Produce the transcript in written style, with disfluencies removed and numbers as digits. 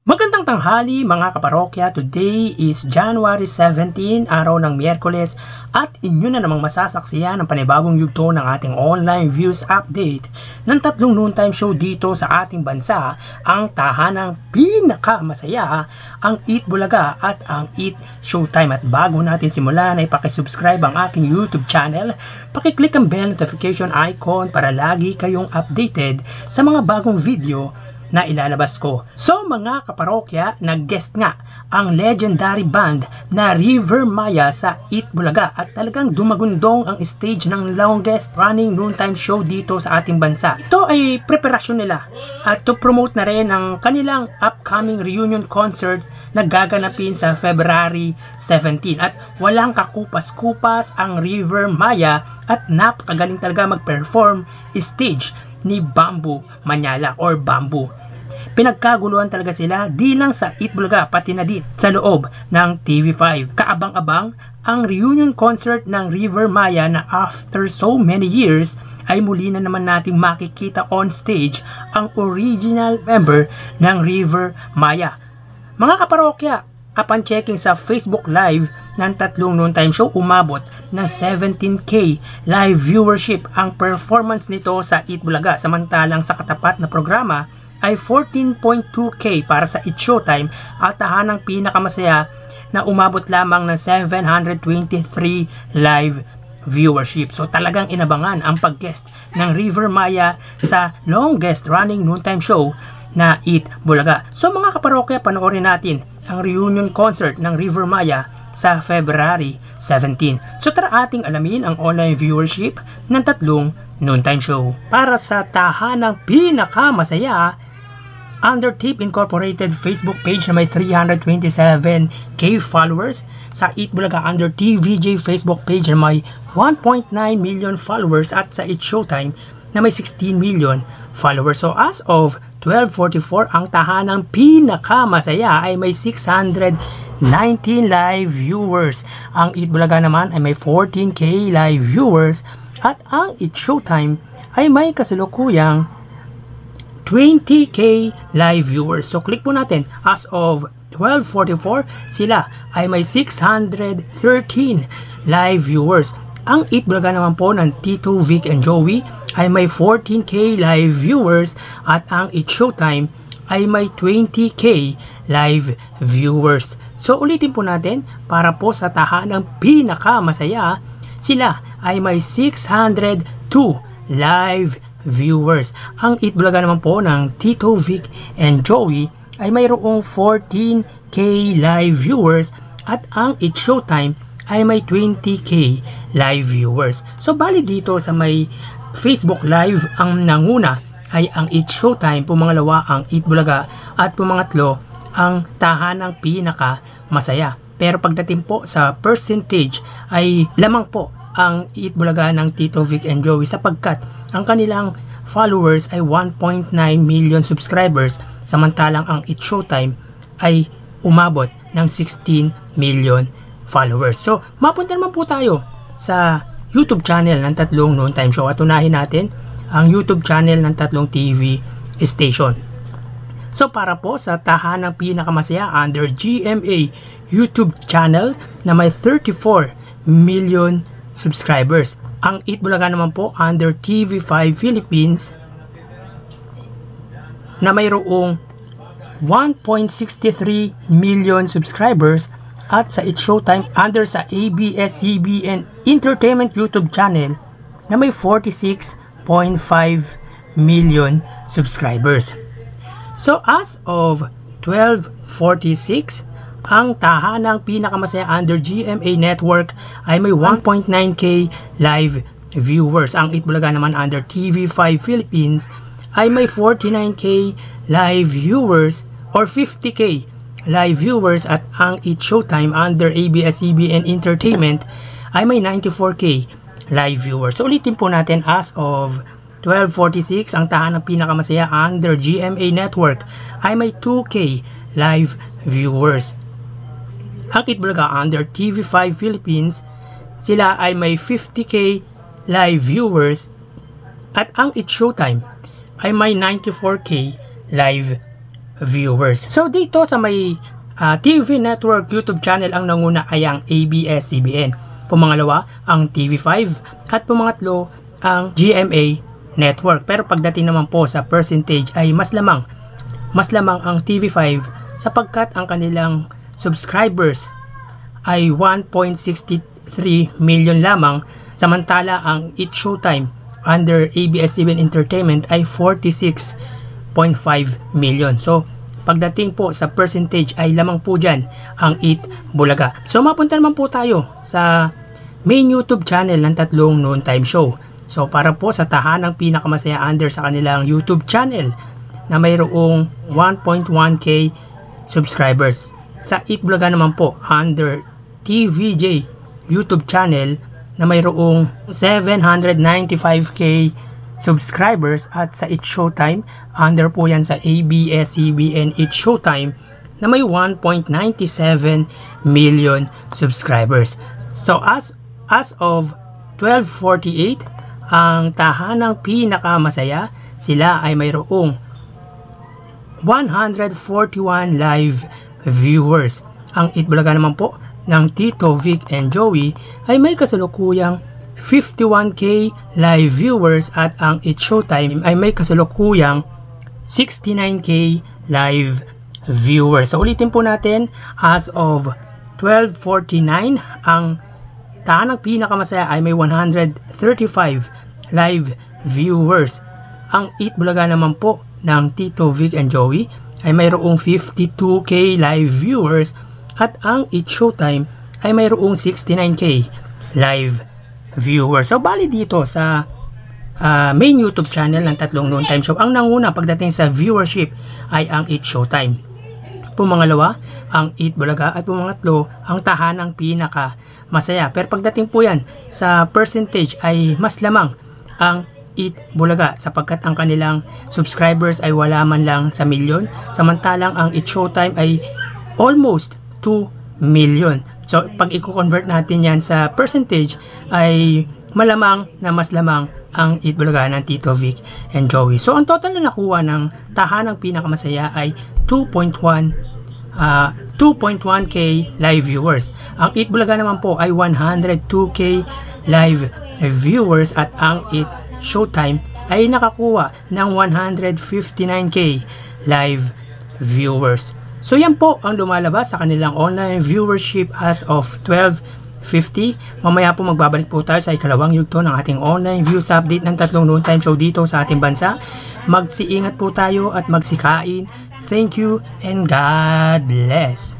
Magandang tanghali mga kaparokya. Today is January 17, araw ng Miyerkules, at inyo na namang masasaksiyan ang panibagong yugto ng ating online views update ng tatlong noontime show dito sa ating bansa, ang tahanang pinakamasaya, ang Eat Bulaga at ang Eat Showtime. At bago natin simulan ay pakisubscribe ang aking YouTube channel, pakiclick ang bell notification icon para lagi kayong updated sa mga bagong video na ilalabas ko. So mga kaparokya, nag-guest nga ang legendary band na River Maya sa Eat Bulaga at talagang dumagundong ang stage ng longest running noontime show dito sa ating bansa. Ito ay preparasyon nila at to promote na rin ang kanilang upcoming reunion concert na gaganapin sa February 17. At walang kakupas-kupas ang River Maya at napakagaling talaga mag-perform stage ni Bamboo Manyala or Bamboo. Pinagkaguluhan talaga sila di lang sa Eat Bulaga pati na din sa loob ng TV5. Kaabang-abang ang reunion concert ng River Maya na after so many years ay muli na naman nating makikita on stage ang original member ng River Maya. Mga kaparokya, upon checking sa Facebook Live ng tatlong noontime show, umabot ng 17K live viewership ang performance nito sa Eat Bulaga, samantalang sa katapat na programa ay 14.2K para sa Eat Showtime at tahanang pinakamasaya na umabot lamang ng 723 live viewership. So talagang inabangan ang pag-guest ng River Maya sa longest running noontime show na Eat Bulaga. So mga kaparokya, panoorin natin ang reunion concert ng River Maya sa February 17. So tara ating alamin ang online viewership ng tatlong noontime show. Para sa tahanang pinakamasaya, Undertip Incorporated Facebook page na may 327K followers. Sa Eat Bulaga Under TVJ Facebook page na may 1.9 million followers at sa Eat Showtime na may 16 million followers. So as of 12:44, ang tahanang pinakamasaya ay may 619 live viewers. Ang Eat Bulaga naman ay may 14K live viewers at ang Eat Showtime ay may kasalukuyang 20K live viewers. So click po natin. As of 12:44, sila ay may 613 live viewers. Ang Eat Bulaga naman po ng Tito, Vic and Joey ay may 14K live viewers at ang Eat Showtime ay may 20K live viewers. So ulitin po natin, para po sa tahanang pinakamasaya, sila ay may 602 live viewers. Ang Eat Bulaga naman po ng Tito, Vic and Joey ay mayroong 14K live viewers at ang Eat Showtime ay may 20K live viewers. So bali dito sa may Facebook Live, ang nanguna ay ang Eat Showtime, pumangalawa ang Eat Bulaga at pumangatlo ang tahanang pinaka masaya. Pero pagdating po sa percentage ay lamang po ang Eat Bulaga ng Tito, Vic and Joey sapagkat ang kanilang followers ay 1.9 million subscribers, samantalang ang Eat Showtime ay umabot ng 16 million followers. So mapunta naman po tayo sa YouTube channel ng tatlong noontime show at unahin natin ang YouTube channel ng tatlong TV station. So para po sa tahanang pinakamasaya, under GMA YouTube channel na may 34 million subscribers. Ang Eat Bulaga naman po under TV5 Philippines na mayroong 1.63 million subscribers at sa Eat Showtime under sa ABS-CBN Entertainment YouTube channel na may 46.5 million subscribers. So as of 12:46, ang tahanang pinakamasaya under GMA Network ay may 1.9K live viewers. Ang Eat Bulaga naman under TV5 Philippines ay may 49K live viewers or 50K live viewers at ang Eat Showtime under ABS-CBN Entertainment ay may 94K live viewers. So ulitin po natin, as of 12:46, ang tahanang pinakamasaya under GMA Network ay may 2K live viewers. Ang Eat Bulaga under TV5 Philippines, sila ay may 50K live viewers at ang Eat Showtime ay may 94K live viewers. So dito sa may TV network YouTube channel, ang nanguna ay ang ABS-CBN. Pumangalawa ang TV5 at pumangatlo ang GMA Network. Pero pagdating naman po sa percentage ay mas lamang ang TV5 sapagkat ang kanilang subscribers ay 1.63 million lamang, samantala ang It's Showtime under ABS-CBN Entertainment ay 46.5 million. So pagdating po sa percentage ay lamang po dyan ang Eat Bulaga. So mapunta naman po tayo sa main YouTube channel ng tatlong noontime show. So para po sa tahanang pinakamasaya under sa kanilang YouTube channel na mayroong 1.1k subscribers. Sa Eat Bulaga naman po under TVJ YouTube channel na mayroong 795k subscribers, at sa It's Showtime under po yan sa ABS-CBN It's Showtime na may 1.97 million subscribers. So as of 12:48, ang tahanang pinakamasaya, sila ay mayroong 141 live viewers. Ang Eat Bulaga naman po ng Tito, Vic, and Joey ay may kasalukuyang 51k live viewers, at ang It's Showtime ay may kasalukuyang 69k live viewers. So ulitin po natin, as of 12:49, ang tahanang pinakamasaya ay may 135 live viewers. Ang Eat Bulaga naman po ng Tito, Vic, and Joey ay mayroong 52k live viewers, at ang It's Showtime ay mayroong 69k live viewers. So bali dito sa main YouTube channel ng tatlong noontime show, ang nanguna pagdating sa viewership ay ang It's Showtime. Pumangalawa ang Eat Bulaga, at pumangatlo ang tahanang pinaka masaya. Pero pagdating po yan sa percentage ay mas lamang ang Eat Bulaga sapagkat ang kanilang subscribers ay wala man lang sa milyon, samantalang ang It's Showtime ay almost 2 million. So pag i-convert natin yan sa percentage ay malamang na mas lamang ang Eat Bulaga ng Tito, Vic, and Joey. So ang total na nakuha ng tahanang pinakamasaya ay 2.1k live viewers. Ang Eat Bulaga naman po ay 102k live viewers, at ang Eat Showtime ay nakakuha ng 159k live viewers. So yan po ang lumalabas sa kanilang online viewership as of 12:50. Mamaya po magbabalik po tayo sa ikalawang yugto ng ating online views update ng tatlong noontime show dito sa ating bansa. Magsiingat po tayo at magsikain. Thank you and God bless.